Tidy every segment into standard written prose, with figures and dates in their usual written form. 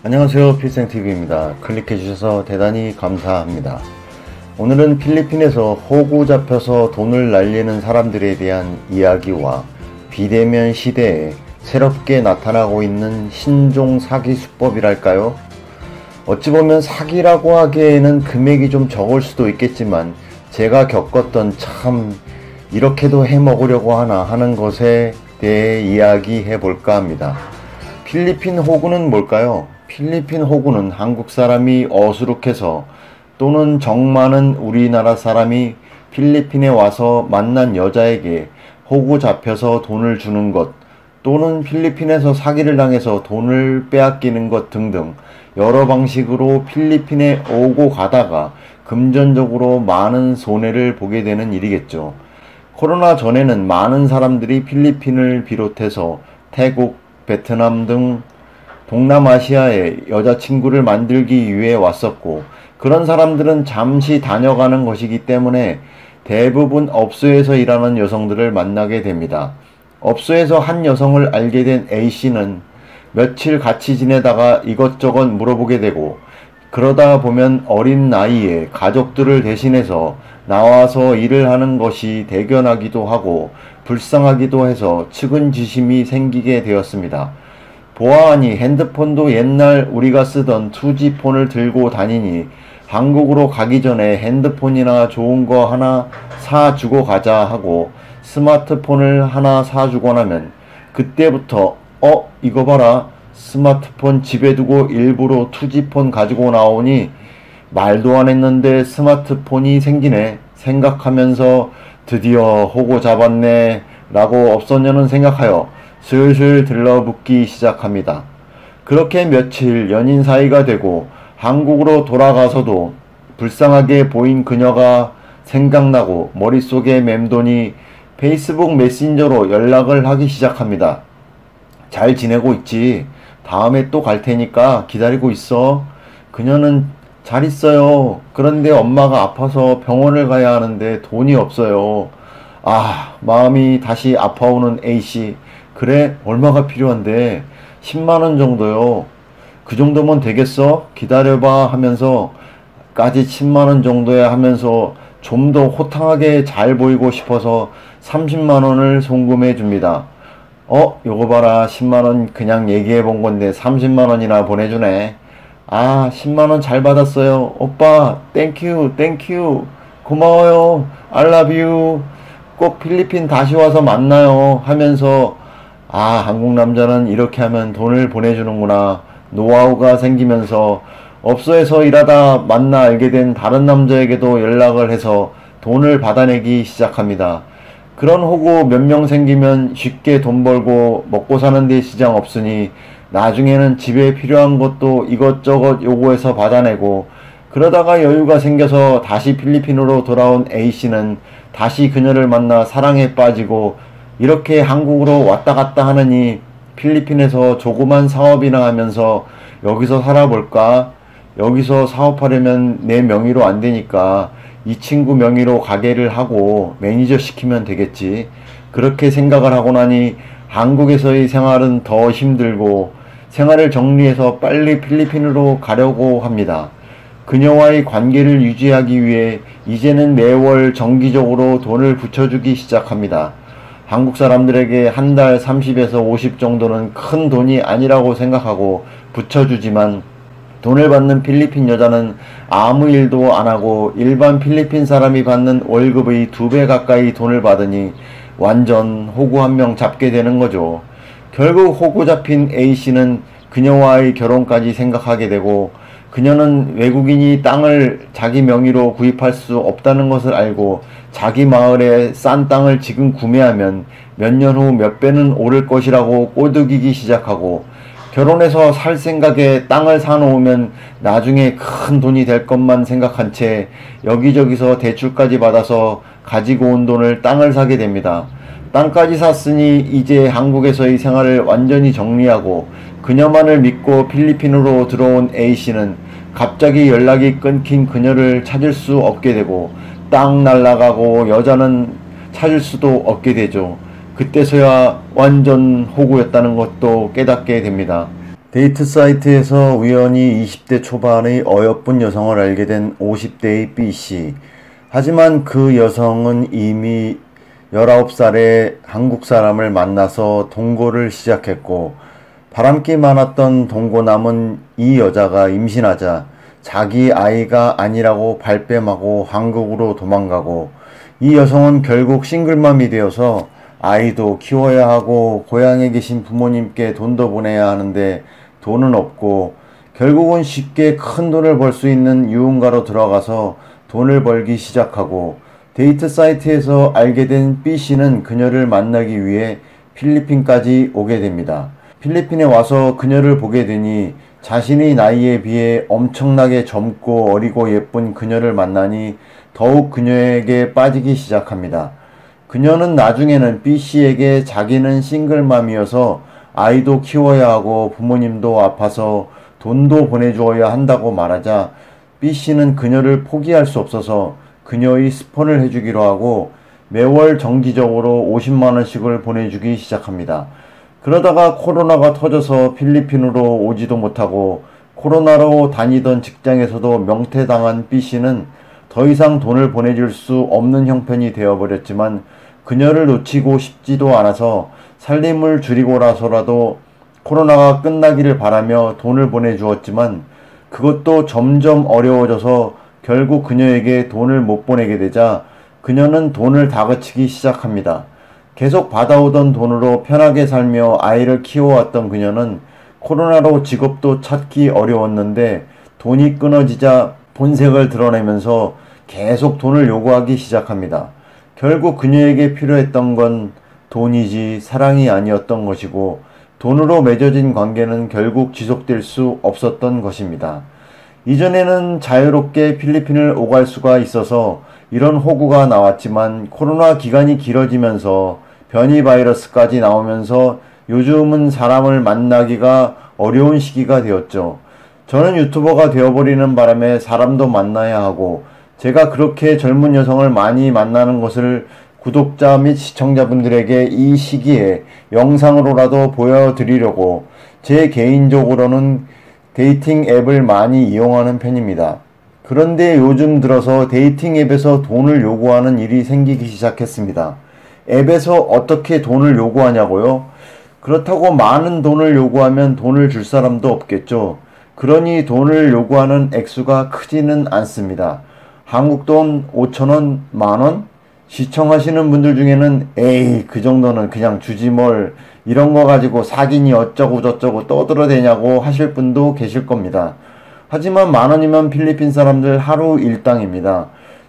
안녕하세요, 필생TV입니다. 클릭해주셔서 대단히 감사합니다. 오늘은 필리핀에서 호구 잡혀서 돈을 날리는 사람들에 대한 이야기와 비대면 시대에 새롭게 나타나고 있는 신종 사기 수법이랄까요? 어찌 보면 사기라고 하기에는 금액이 좀 적을 수도 있겠지만 제가 겪었던 참 이렇게도 해먹으려고 하나 하는 것에 대해 이야기해 볼까 합니다. 필리핀 호구는 뭘까요? 필리핀 호구는 한국 사람이 어수룩해서 또는 정 많은 우리나라 사람이 필리핀에 와서 만난 여자에게 호구 잡혀서 돈을 주는 것, 또는 필리핀에서 사기를 당해서 돈을 빼앗기는 것 등등 여러 방식으로 필리핀에 오고 가다가 금전적으로 많은 손해를 보게 되는 일이겠죠. 코로나 전에는 많은 사람들이 필리핀을 비롯해서 태국, 베트남 등 동남아시아에 여자친구를 만들기 위해 왔었고, 그런 사람들은 잠시 다녀가는 것이기 때문에 대부분 업소에서 일하는 여성들을 만나게 됩니다. 업소에서 한 여성을 알게 된 A씨는 며칠 같이 지내다가 이것저것 물어보게 되고, 그러다 보면 어린 나이에 가족들을 대신해서 나와서 일을 하는 것이 대견하기도 하고 불쌍하기도 해서 측은지심이 생기게 되었습니다. 보아하니 핸드폰도 옛날 우리가 쓰던 2G폰을 들고 다니니 한국으로 가기 전에 핸드폰이나 좋은 거 하나 사주고 가자 하고 스마트폰을 하나 사주고 나면 그때부터 이거 봐라, 스마트폰 집에 두고 일부러 2G폰 가지고 나오니 말도 안 했는데 스마트폰이 생기네 생각하면서 드디어 호구 잡았네 라고 업소녀는 생각하여 슬슬 들러붙기 시작합니다. 그렇게 며칠 연인 사이가 되고 한국으로 돌아가서도 불쌍하게 보인 그녀가 생각나고 머릿속에 맴도니 페이스북 메신저로 연락을 하기 시작합니다. 잘 지내고 있지? 다음에 또 갈 테니까 기다리고 있어. 그녀는 잘 있어요. 그런데 엄마가 아파서 병원을 가야 하는데 돈이 없어요. 마음이 다시 아파오는 A씨. 그래? 얼마가 필요한데? 10만원 정도요. 그 정도면 되겠어? 기다려봐 하면서 까지 10만원 정도야 하면서 좀 더 호탕하게 잘 보이고 싶어서 30만원을 송금해 줍니다. 요거 봐라. 10만원 그냥 얘기해 본 건데 30만원이나 보내주네. 10만원 잘 받았어요. 오빠 땡큐 고마워요. I love you. 꼭 필리핀 다시 와서 만나요 하면서 한국 남자는 이렇게 하면 돈을 보내주는구나 노하우가 생기면서 업소에서 일하다 만나 알게 된 다른 남자에게도 연락을 해서 돈을 받아내기 시작합니다. 그런 호구 몇 명 생기면 쉽게 돈 벌고 먹고 사는 데 시장 없으니 나중에는 집에 필요한 것도 이것저것 요구해서 받아내고, 그러다가 여유가 생겨서 다시 필리핀으로 돌아온 A씨는 다시 그녀를 만나 사랑에 빠지고 이렇게 한국으로 왔다 갔다 하느니 필리핀에서 조그만 사업이나 하면서 여기서 살아볼까? 여기서 사업하려면 내 명의로 안 되니까 이 친구 명의로 가게를 하고 매니저 시키면 되겠지. 그렇게 생각을 하고 나니 한국에서의 생활은 더 힘들고 생활을 정리해서 빨리 필리핀으로 가려고 합니다. 그녀와의 관계를 유지하기 위해 이제는 매월 정기적으로 돈을 붙여주기 시작합니다. 한국 사람들에게 한 달 30에서 50 정도는 큰 돈이 아니라고 생각하고 붙여주지만 돈을 받는 필리핀 여자는 아무 일도 안 하고 일반 필리핀 사람이 받는 월급의 2배 가까이 돈을 받으니 완전 호구 한 명 잡게 되는 거죠. 결국 호구 잡힌 A씨는 그녀와의 결혼까지 생각하게 되고, 그녀는 외국인이 땅을 자기 명의로 구입할 수 없다는 것을 알고 자기 마을에 싼 땅을 지금 구매하면 몇 년 후 몇 배는 오를 것이라고 꼬드기기 시작하고, 결혼해서 살 생각에 땅을 사놓으면 나중에 큰 돈이 될 것만 생각한 채 여기저기서 대출까지 받아서 가지고 온 돈을 땅을 사게 됩니다. 땅까지 샀으니 이제 한국에서의 생활을 완전히 정리하고 그녀만을 믿고 필리핀으로 들어온 A씨는 갑자기 연락이 끊긴 그녀를 찾을 수 없게 되고 땅 날라가고 여자는 찾을 수도 없게 되죠. 그때서야 완전 호구였다는 것도 깨닫게 됩니다. 데이트 사이트에서 우연히 20대 초반의 어여쁜 여성을 알게 된 50대의 B씨. 하지만 그 여성은 이미 19살에 한국 사람을 만나서 동거를 시작했고, 바람기 많았던 동거남은 이 여자가 임신하자 자기 아이가 아니라고 발뺌하고 한국으로 도망가고, 이 여성은 결국 싱글맘이 되어서 아이도 키워야 하고 고향에 계신 부모님께 돈도 보내야 하는데 돈은 없고, 결국은 쉽게 큰 돈을 벌 수 있는 유흥가로 들어가서 돈을 벌기 시작하고, 데이트 사이트에서 알게 된 B씨는 그녀를 만나기 위해 필리핀까지 오게 됩니다. 필리핀에 와서 그녀를 보게 되니 자신의 나이에 비해 엄청나게 젊고 어리고 예쁜 그녀를 만나니 더욱 그녀에게 빠지기 시작합니다. 그녀는 나중에는 B씨에게 자기는 싱글맘이어서 아이도 키워야 하고 부모님도 아파서 돈도 보내주어야 한다고 말하자, B씨는 그녀를 포기할 수 없어서 그녀의 스폰을 해주기로 하고 매월 정기적으로 50만원씩을 보내주기 시작합니다. 그러다가 코로나가 터져서 필리핀으로 오지도 못하고 코로나로 다니던 직장에서도 명퇴당한 B씨는 더 이상 돈을 보내줄 수 없는 형편이 되어버렸지만, 그녀를 놓치고 싶지도 않아서 살림을 줄이고 나서라도 코로나가 끝나기를 바라며 돈을 보내주었지만, 그것도 점점 어려워져서 결국 그녀에게 돈을 못 보내게 되자 그녀는 돈을 다그치기 시작합니다. 계속 받아오던 돈으로 편하게 살며 아이를 키워왔던 그녀는 코로나로 직업도 찾기 어려웠는데 돈이 끊어지자 본색을 드러내면서 계속 돈을 요구하기 시작합니다. 결국 그녀에게 필요했던 건 돈이지 사랑이 아니었던 것이고, 돈으로 맺어진 관계는 결국 지속될 수 없었던 것입니다. 이전에는 자유롭게 필리핀을 오갈 수가 있어서 이런 호구가 나왔지만, 코로나 기간이 길어지면서 변이 바이러스까지 나오면서 요즘은 사람을 만나기가 어려운 시기가 되었죠. 저는 유튜버가 되어버리는 바람에 사람도 만나야 하고, 제가 그렇게 젊은 여성을 많이 만나는 것을 구독자 및 시청자분들에게 이 시기에 영상으로라도 보여드리려고 제 개인적으로는 데이팅 앱을 많이 이용하는 편입니다. 그런데 요즘 들어서 데이팅 앱에서 돈을 요구하는 일이 생기기 시작했습니다. 앱에서 어떻게 돈을 요구하냐고요? 그렇다고 많은 돈을 요구하면 돈을 줄 사람도 없겠죠. 그러니 돈을 요구하는 액수가 크지는 않습니다. 한국 돈 5,000원, 만원? 시청하시는 분들 중에는 에이 그 정도는 그냥 주지 뭘, 이런 거 가지고 사귀니 어쩌고 저쩌고 떠들어대냐고 하실 분도 계실 겁니다. 하지만 만원이면 필리핀 사람들 하루 일당입니다.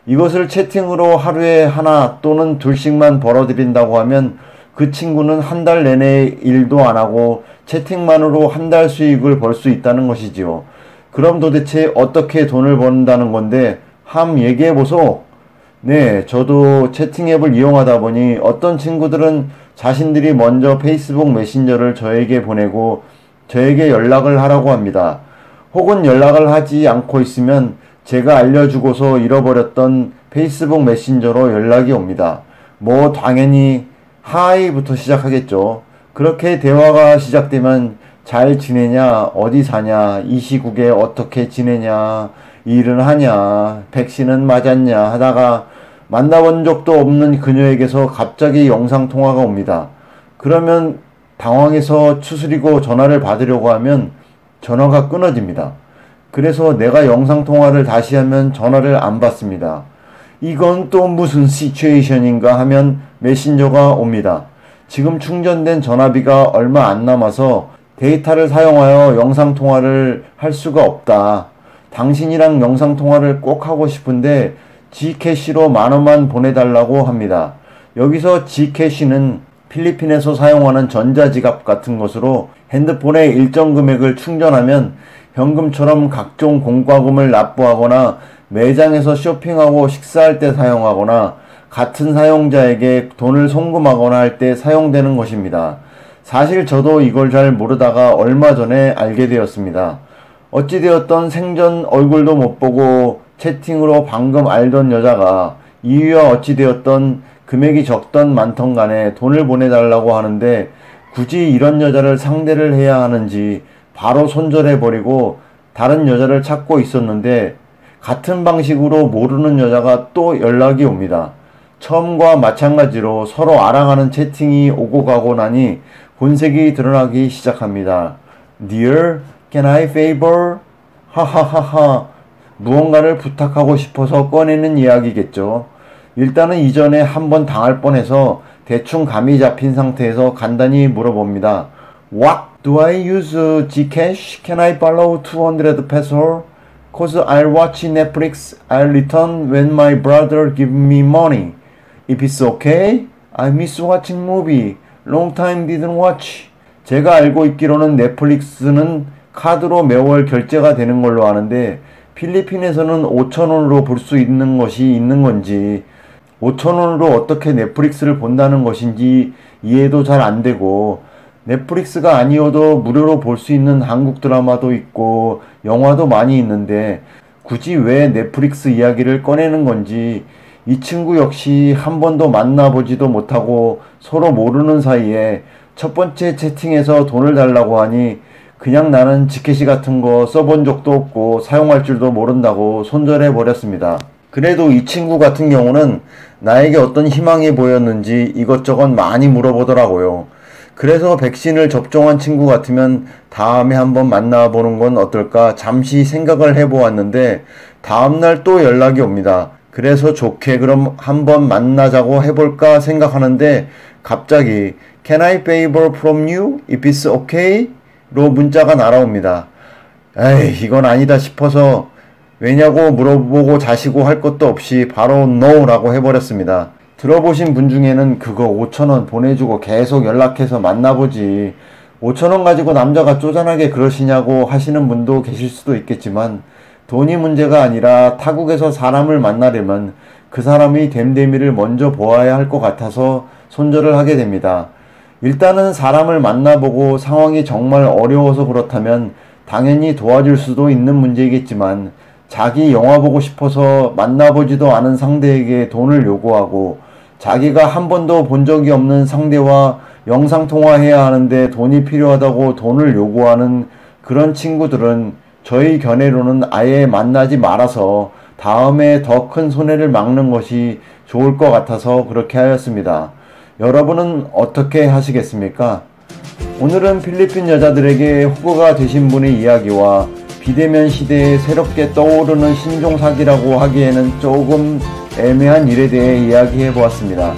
이것을 채팅으로 하루에 하나 또는 둘씩만 벌어들인다고 하면 그 친구는 한 달 내내 일도 안 하고 채팅만으로 한 달 수익을 벌 수 있다는 것이지요. 그럼 도대체 어떻게 돈을 번다는 건데 함 얘기해보소. 네, 저도 채팅 앱을 이용하다 보니 어떤 친구들은 자신들이 먼저 페이스북 메신저를 저에게 보내고 저에게 연락을 하라고 합니다. 혹은 연락을 하지 않고 있으면 제가 알려주고서 잃어버렸던 페이스북 메신저로 연락이 옵니다. 뭐 당연히 하이부터 시작하겠죠. 그렇게 대화가 시작되면 잘 지내냐, 어디 사냐, 이 시국에 어떻게 지내냐, 일은 하냐, 백신은 맞았냐 하다가 만나본 적도 없는 그녀에게서 갑자기 영상통화가 옵니다. 그러면 당황해서 추스리고 전화를 받으려고 하면 전화가 끊어집니다. 그래서 내가 영상통화를 다시 하면 전화를 안 받습니다. 이건 또 무슨 시츄에이션인가 하면 메신저가 옵니다. 지금 충전된 전화비가 얼마 안 남아서 데이터를 사용하여 영상통화를 할 수가 없다. 당신이랑 영상통화를 꼭 하고 싶은데 G캐시로 만원만 보내달라고 합니다. 여기서 G캐시는 필리핀에서 사용하는 전자지갑 같은 것으로 핸드폰에 일정 금액을 충전하면 현금처럼 각종 공과금을 납부하거나 매장에서 쇼핑하고 식사할 때 사용하거나 같은 사용자에게 돈을 송금하거나 할 때 사용되는 것입니다. 사실 저도 이걸 잘 모르다가 얼마 전에 알게 되었습니다. 어찌되었던 생전 얼굴도 못 보고 채팅으로 방금 알던 여자가 이유와 어찌되었던 금액이 적던 많던 간에 돈을 보내달라고 하는데 굳이 이런 여자를 상대를 해야 하는지 바로 손절해버리고 다른 여자를 찾고 있었는데 같은 방식으로 모르는 여자가 또 연락이 옵니다. 처음과 마찬가지로 서로 알아가는 채팅이 오고 가고 나니 본색이 드러나기 시작합니다. Dear, can I favor? 하하하하. 무언가를 부탁하고 싶어서 꺼내는 이야기겠죠. 일단은 이전에 한번 당할 뻔해서 대충 감이 잡힌 상태에서 간단히 물어봅니다. What? Do I use Gcash? Can I borrow 200 peso? Cause I'll watch Netflix. I'll return when my brother give me money. If it's okay, I miss watching movie. Long time didn't watch. 제가 알고 있기로는 넷플릭스는 카드로 매월 결제가 되는 걸로 아는데 필리핀에서는 5,000원으로 볼 수 있는 것이 있는 건지 5,000원으로 어떻게 넷플릭스를 본다는 것인지 이해도 잘 안 되고 넷플릭스가 아니어도 무료로 볼 수 있는 한국 드라마도 있고 영화도 많이 있는데 굳이 왜 넷플릭스 이야기를 꺼내는 건지 이 친구 역시 한 번도 만나보지도 못하고 서로 모르는 사이에 첫 번째 채팅에서 돈을 달라고 하니 그냥 나는 지켓이 같은 거 써본 적도 없고 사용할 줄도 모른다고 손절해 버렸습니다. 그래도 이 친구 같은 경우는 나에게 어떤 희망이 보였는지 이것저것 많이 물어보더라고요. 그래서 백신을 접종한 친구 같으면 다음에 한번 만나보는 건 어떨까 잠시 생각을 해보았는데 다음날 또 연락이 옵니다. 그래서 좋게 그럼 한번 만나자고 해볼까 생각하는데 갑자기 Can I favor from you? If it's okay? 로 문자가 날아옵니다. 에이 이건 아니다 싶어서 왜냐고 물어보고 자시고 할 것도 없이 바로 NO 라고 해버렸습니다. 들어보신 분 중에는 그거 5,000원 보내주고 계속 연락해서 만나보지 5,000원 가지고 남자가 쪼잔하게 그러시냐고 하시는 분도 계실 수도 있겠지만 돈이 문제가 아니라 타국에서 사람을 만나려면 그 사람이 됨됨이를 먼저 보아야 할 것 같아서 손절을 하게 됩니다. 일단은 사람을 만나보고 상황이 정말 어려워서 그렇다면 당연히 도와줄 수도 있는 문제이겠지만 자기 영화 보고 싶어서 만나보지도 않은 상대에게 돈을 요구하고 자기가 한 번도 본 적이 없는 상대와 영상통화해야 하는데 돈이 필요하다고 돈을 요구하는 그런 친구들은 저희 견해로는 아예 만나지 말아서 다음에 더 큰 손해를 막는 것이 좋을 것 같아서 그렇게 하였습니다. 여러분은 어떻게 하시겠습니까? 오늘은 필리핀 여자들에게 호구가 되신 분의 이야기와 비대면 시대에 새롭게 떠오르는 신종사기라고 하기에는 조금 애매한 일에 대해 이야기해 보았습니다.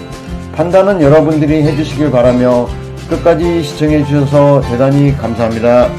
판단은 여러분들이 해주시길 바라며 끝까지 시청해 주셔서 대단히 감사합니다.